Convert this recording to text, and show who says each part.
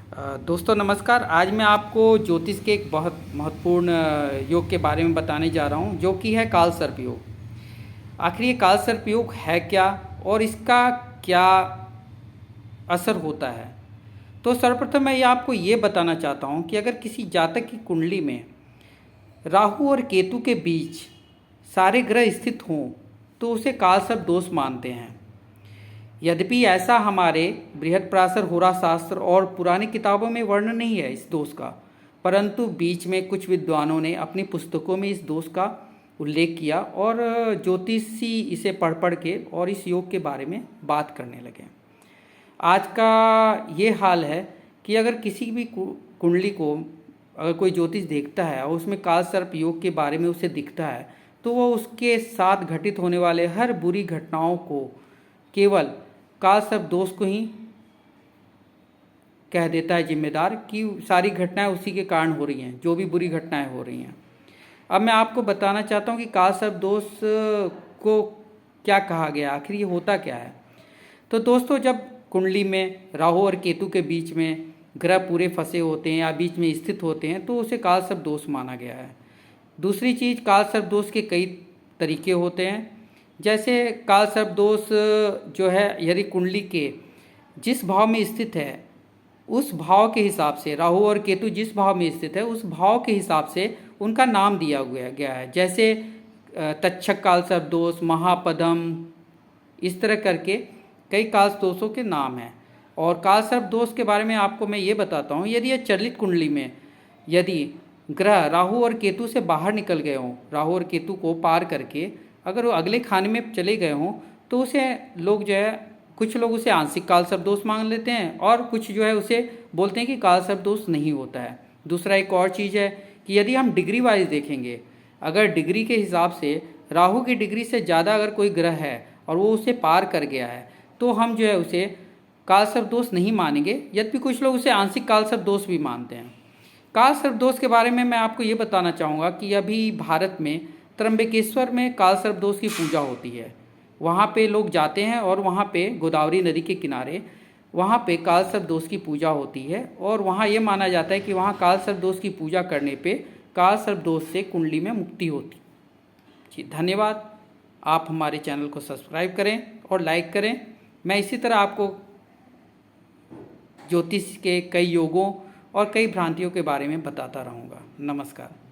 Speaker 1: दोस्तों नमस्कार। आज मैं आपको ज्योतिष के एक बहुत महत्वपूर्ण योग के बारे में बताने जा रहा हूँ, जो कि है कालसर्प योग। आखिर ये कालसर्प योग है क्या और इसका क्या असर होता है। तो सर्वप्रथम मैं ये आपको ये बताना चाहता हूँ कि अगर किसी जातक की कुंडली में राहु और केतु के बीच सारे ग्रह स्थित हों तो उसे कालसर्प दोष मानते हैं। यद्यपि ऐसा हमारे बृहत्पराशर होरा शास्त्र और पुरानी किताबों में वर्णन नहीं है इस दोष का, परंतु बीच में कुछ विद्वानों ने अपनी पुस्तकों में इस दोष का उल्लेख किया और ज्योतिषी इसे पढ़ पढ़ के और इस योग के बारे में बात करने लगे। आज का ये हाल है कि अगर किसी भी कुंडली को अगर कोई ज्योतिष देखता है और उसमें कालसर्प योग के बारे में उसे दिखता है तो वह उसके साथ घटित होने वाले हर बुरी घटनाओं को केवल कालसर्प दोष को ही कह देता है जिम्मेदार, कि सारी घटनाएं उसी के कारण हो रही हैं, जो भी बुरी घटनाएं हो रही हैं। अब मैं आपको बताना चाहता हूं कि कालसर्प दोष को क्या कहा गया, आखिर ये होता क्या है। तो दोस्तों, जब कुंडली में राहु और केतु के बीच में ग्रह पूरे फंसे होते हैं या बीच में स्थित होते हैं तो उसे कालसर्प दोष माना गया है। दूसरी चीज़, कालसर्प दोष के कई तरीके होते हैं। जैसे कालसर्प दोष जो है, यदि कुंडली के जिस भाव में स्थित है उस भाव के हिसाब से, राहु और केतु जिस भाव में स्थित है उस भाव के हिसाब से उनका नाम दिया गया है। जैसे तक्षक कालसर्प दोष, महापदम, इस तरह करके कई काल दोषों के नाम हैं। और कालसर्प दोष के बारे में आपको मैं ये बताता हूँ, यदि यह चलित कुंडली में यदि ग्रह राहु और केतु से बाहर निकल गए हों, राहु और केतु को पार करके अगर वो अगले खाने में चले गए हों तो उसे लोग जो है, कुछ लोग उसे आंशिक कालसर्प दोष मान लेते हैं और कुछ जो है उसे बोलते हैं कि कालसर्प दोष नहीं होता है। दूसरा एक और चीज़ है कि यदि हम डिग्री वाइज देखेंगे, अगर डिग्री के हिसाब से राहु की डिग्री से ज़्यादा अगर कोई ग्रह है और वो उसे पार कर गया है तो हम जो है उसे कालसर्प दोष नहीं मानेंगे, यद्यपि कुछ लोग उसे आंशिक कालसर्प दोष भी मानते हैं। कालसर्प दोष के बारे में मैं आपको ये बताना चाहूँगा कि अभी भारत में त्र्यंबकेश्वर में कालसर्प दोष की पूजा होती है। वहाँ पे लोग जाते हैं और वहाँ पे गोदावरी नदी के किनारे वहाँ पे कालसर्प दोष की पूजा होती है और वहाँ ये माना जाता है कि वहाँ कालसर्प दोष की पूजा करने पे कालसर्प दोष से कुंडली में मुक्ति होती। जी धन्यवाद। आप हमारे चैनल को सब्सक्राइब करें और लाइक करें। मैं इसी तरह आपको ज्योतिष के कई योगों और कई भ्रांतियों के बारे में बताता रहूँगा। नमस्कार।